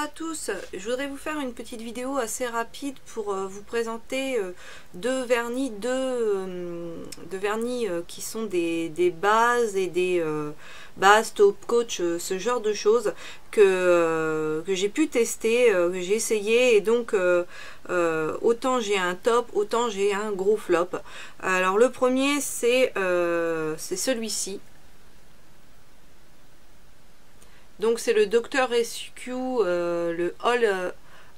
à tous, je voudrais vous faire une petite vidéo assez rapide pour vous présenter deux vernis, qui sont des bases et des bases top coach, ce genre de choses que j'ai pu tester, que j'ai essayé, et donc autant j'ai un top, autant j'ai un gros flop. Alors le premier c'est celui-ci. Donc c'est le Dr. Rescue, le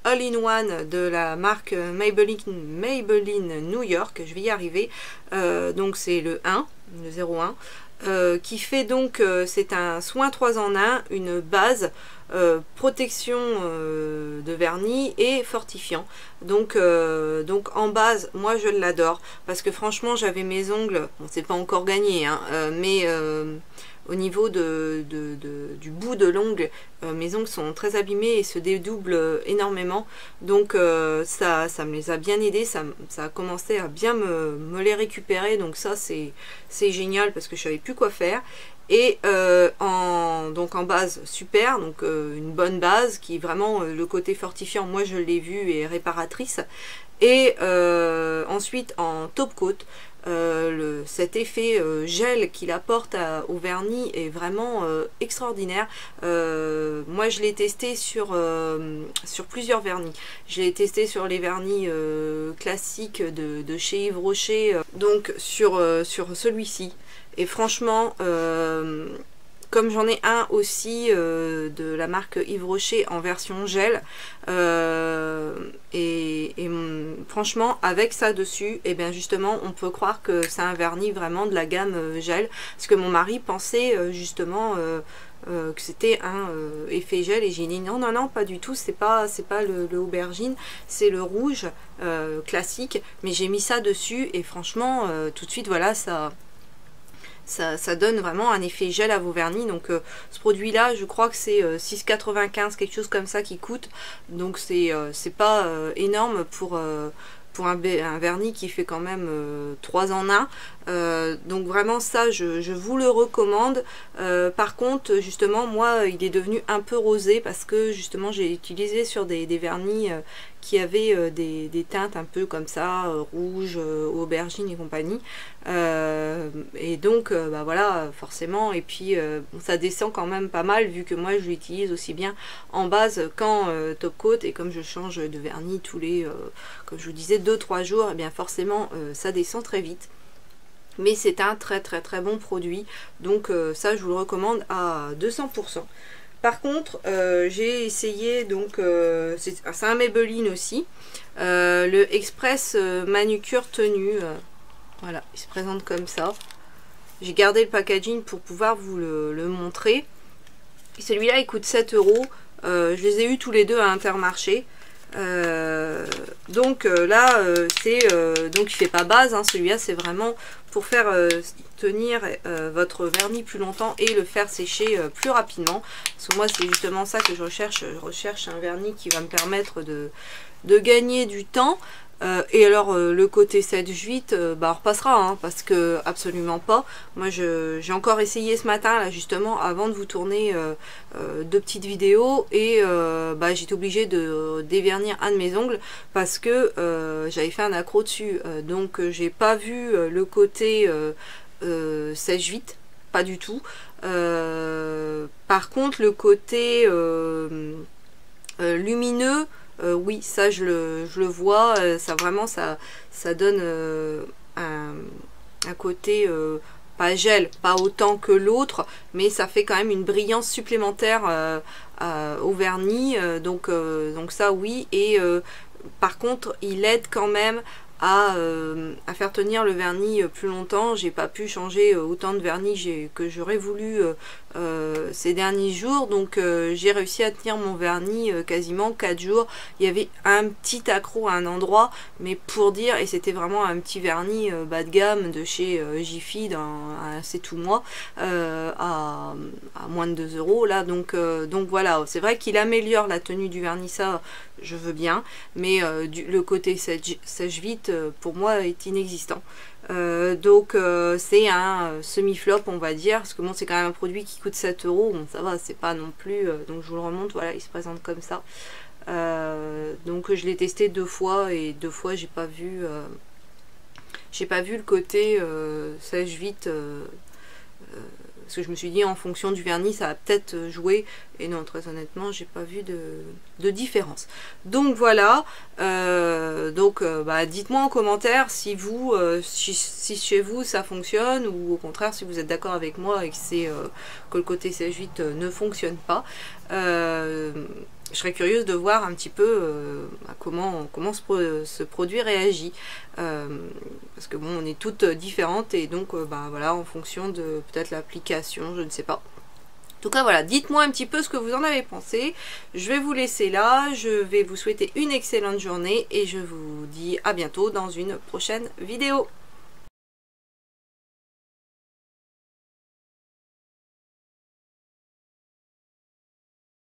All-in-One de la marque Maybelline New York, je vais y arriver. Donc c'est le 1, le 01, qui fait donc, c'est un soin 3 en 1, une base, protection de vernis et fortifiant. Donc en base, moi je l'adore, parce que franchement j'avais mes ongles, bon c'est pas encore gagné, hein, mais au niveau du bout de l'ongle, mes ongles sont très abîmés et se dédoublent énormément. Donc ça me les a bien aidés, ça a commencé à bien me les récupérer. Donc ça c'est génial, parce que je savais plus quoi faire. Et donc en base super, donc une bonne base qui est vraiment le côté fortifiant, moi je l'ai vu, et réparatrice. Et ensuite en top coat, cet effet gel qu'il apporte au vernis est vraiment extraordinaire. Moi je l'ai testé sur plusieurs vernis. Je l'ai testé sur les vernis classiques de chez Yves Rocher, donc sur celui-ci. Et franchement, comme j'en ai un aussi de la marque Yves Rocher en version gel, franchement avec ça dessus, et bien justement on peut croire que c'est un vernis vraiment de la gamme gel, parce que mon mari pensait justement que c'était un effet gel, et j'ai dit non pas du tout, c'est pas le aubergine, c'est le rouge classique, mais j'ai mis ça dessus et franchement tout de suite voilà, ça donne vraiment un effet gel à vos vernis. Donc ce produit là je crois que c'est 6,95, quelque chose comme ça qui coûte, donc c'est pas énorme pour un vernis qui fait quand même 3 en 1. Donc vraiment ça je vous le recommande. Par contre justement moi il est devenu un peu rosé, parce que justement j'ai utilisé sur des vernis qui avaient des teintes un peu comme ça, rouge, aubergine et compagnie, et donc bah voilà, forcément. Et puis bon, ça descend quand même pas mal, vu que moi je l'utilise aussi bien en base qu'en top coat, et comme je change de vernis tous les comme je vous disais 2-3 jours, et bien forcément ça descend très vite. Mais c'est un très bon produit, donc ça je vous le recommande à 200%. Par contre j'ai essayé, donc c'est un Maybelline aussi, le Express Manucure Tenue, voilà, il se présente comme ça. J'ai gardé le packaging pour pouvoir vous le montrer. Celui-là il coûte 7 €, je les ai eu tous les deux à Intermarché. Donc là donc il fait pas base, hein, celui-là c'est vraiment pour faire tenir votre vernis plus longtemps et le faire sécher plus rapidement, parce que moi c'est justement ça que je recherche un vernis qui va me permettre de gagner du temps. Et alors le côté 7-8, bah on repassera, hein, parce que absolument pas. Moi j'ai encore essayé ce matin là justement avant de vous tourner 2 petites vidéos, et bah j'étais obligée de dévernir un de mes ongles parce que j'avais fait un accro dessus, donc j'ai pas vu le côté 16-8, pas du tout. Par contre le côté lumineux, oui, ça je le vois, ça vraiment ça donne un côté pas gel, pas autant que l'autre, mais ça fait quand même une brillance supplémentaire au vernis, donc ça oui. Et par contre il aide quand même à faire tenir le vernis plus longtemps. J'ai pas pu changer autant de vernis que j'aurais voulu ces derniers jours, donc j'ai réussi à tenir mon vernis quasiment 4 jours. Il y avait un petit accroc à un endroit, mais pour dire, et c'était vraiment un petit vernis bas de gamme de chez Jiffy, c'est tout moi, à moins de 2 € là, donc voilà, c'est vrai qu'il améliore la tenue du vernis, ça je veux bien, mais le côté sèche vite, pour moi est inexistant. Donc c'est un semi-flop on va dire, parce que bon c'est quand même un produit qui coûte 7 €, bon ça va, c'est pas non plus, donc je vous le remonte, voilà il se présente comme ça. Donc je l'ai testé 2 fois et 2 fois j'ai pas vu le côté sèche vite, parce que je me suis dit en fonction du vernis ça va peut-être jouer, et non très honnêtement j'ai pas vu de différence. Donc voilà, dites-moi en commentaire si vous si chez vous ça fonctionne, ou au contraire si vous êtes d'accord avec moi et que le côté sèche vite ne fonctionne pas. Je serais curieuse de voir un petit peu comment ce produit réagit, parce que bon on est toutes différentes, et donc voilà, en fonction de peut-être l'application, je ne sais pas. En tout cas voilà, dites-moi un petit peu ce que vous en avez pensé. Je vais vous laisser là, je vais vous souhaiter une excellente journée et je vous dis à bientôt dans une prochaine vidéo.